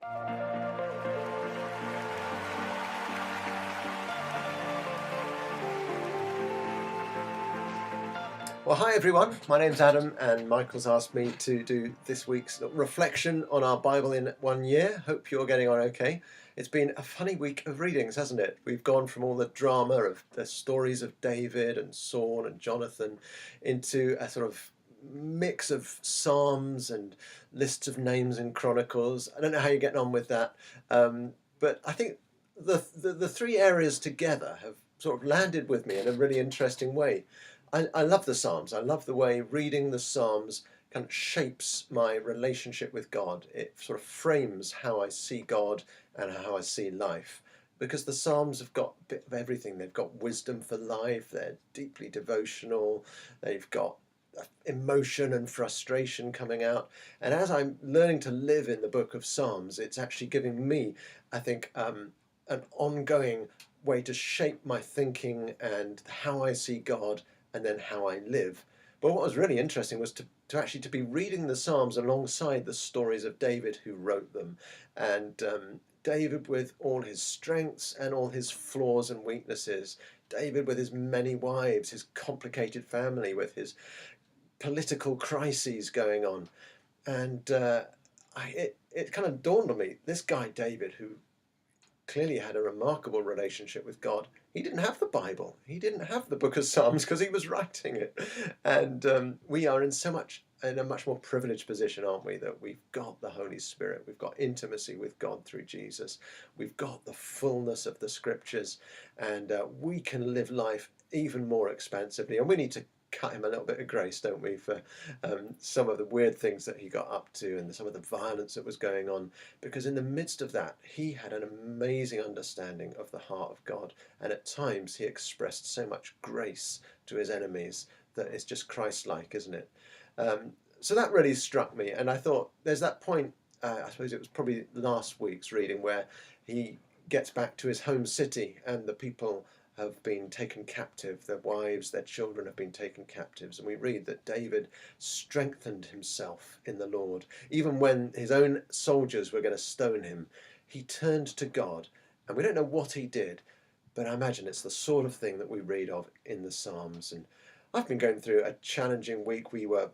Well, hi everyone, my name's Adam and Michael's asked me to do this week's reflection on our Bible in 1 year. Hope you're getting on okay. It's been a funny week of readings, hasn't it? We've gone from all the drama of the stories of David and Saul and Jonathan into a sort of mix of Psalms and lists of names in Chronicles. I don't know how you're getting on with that, but I think the three areas together have sort of landed with me in a really interesting way. I love the Psalms. I love the way reading the Psalms kind of shapes my relationship with God. It sort of frames how I see God and how I see life. Because the Psalms have got a bit of everything. They've got wisdom for life. They're deeply devotional. They've got emotion and frustration coming out. And as I'm learning to live in the book of Psalms, it's actually giving me, I think, an ongoing way to shape my thinking and how I see God and then how I live. But what was really interesting was to actually to be reading the Psalms alongside the stories of David who wrote them. And David with all his strengths and all his flaws and weaknesses. David with his many wives, his complicated family, with his political crises going on. And it kind of dawned on me, this guy David, who clearly had a remarkable relationship with God. He didn't have the Bible. He didn't have the book of Psalms because he was writing it. And we are in a much more privileged position, aren't we? That we've got the Holy Spirit. We've got intimacy with God through Jesus. We've got the fullness of the Scriptures. And we can live life even more expansively. And we need to cut him a little bit of grace, don't we, for some of the weird things that he got up to and some of the violence that was going on, because in the midst of that he had an amazing understanding of the heart of God, and at times he expressed so much grace to his enemies that it's just Christ-like, isn't it? So that really struck me, and I thought there's that point, I suppose it was probably last week's reading, where he gets back to his home city and the people have been taken captive, their wives, their children have been taken captives. And we read that David strengthened himself in the Lord. Even when his own soldiers were going to stone him, he turned to God. And we don't know what he did, but I imagine it's the sort of thing that we read of in the Psalms. And I've been going through a challenging week. We were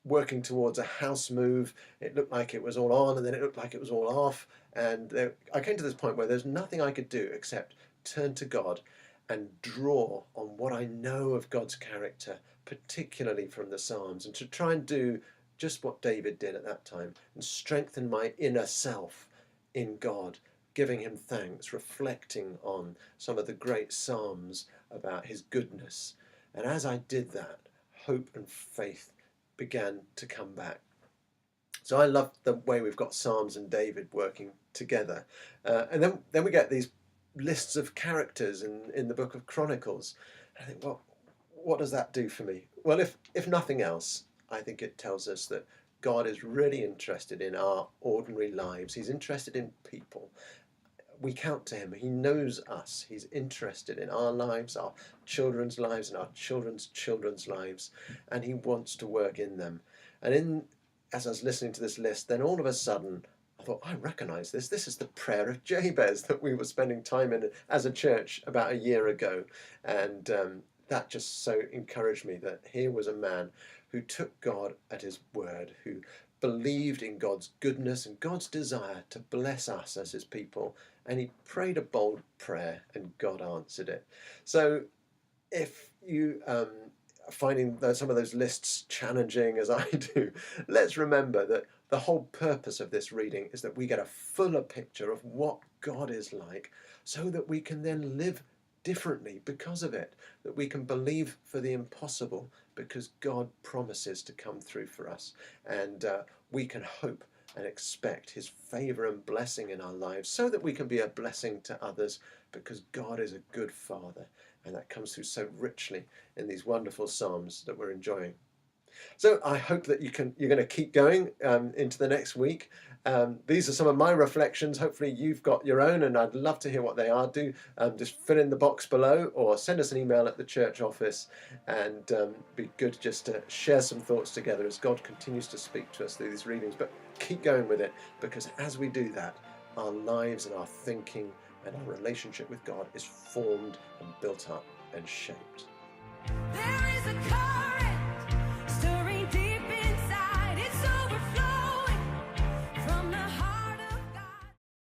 working towards a house move. It looked like it was all on, and then it looked like it was all off. And I came to this point where there's nothing I could do except turn to God and draw on what I know of God's character, particularly from the Psalms, and to try and do just what David did at that time and strengthen my inner self in God, giving him thanks, reflecting on some of the great Psalms about his goodness. And as I did that, hope and faith began to come back. So I love the way we've got Psalms and David working together. And then we get these lists of characters in the book of Chronicles. And I think, well, what does that do for me? Well, if nothing else, I think it tells us that God is really interested in our ordinary lives. He's interested in people. We count to him. He knows us. He's interested in our lives, our children's lives, and our children's children's lives. And he wants to work in them. And as I was listening to this list, then all of a sudden, I thought, I recognise this. This is the prayer of Jabez that we were spending time in as a church about a year ago. And that just so encouraged me that here was a man who took God at his word, who believed in God's goodness and God's desire to bless us as his people. And he prayed a bold prayer and God answered it. So if you finding some of those lists challenging as I do, let's remember that the whole purpose of this reading is that we get a fuller picture of what God is like, so that we can then live differently because of it, that we can believe for the impossible because God promises to come through for us, and we can hope and expect his favour and blessing in our lives, so that we can be a blessing to others, because God is a good Father, and that comes through so richly in these wonderful Psalms that we're enjoying. So I hope that you're going to keep going into the next week. These are some of my reflections. Hopefully you've got your own, and I'd love to hear what they are. Do just fill in the box below, or send us an email at the church office, and be good just to share some thoughts together as God continues to speak to us through these readings. But keep going with it, because as we do that, our lives and our thinking and our relationship with God is formed and built up and shaped.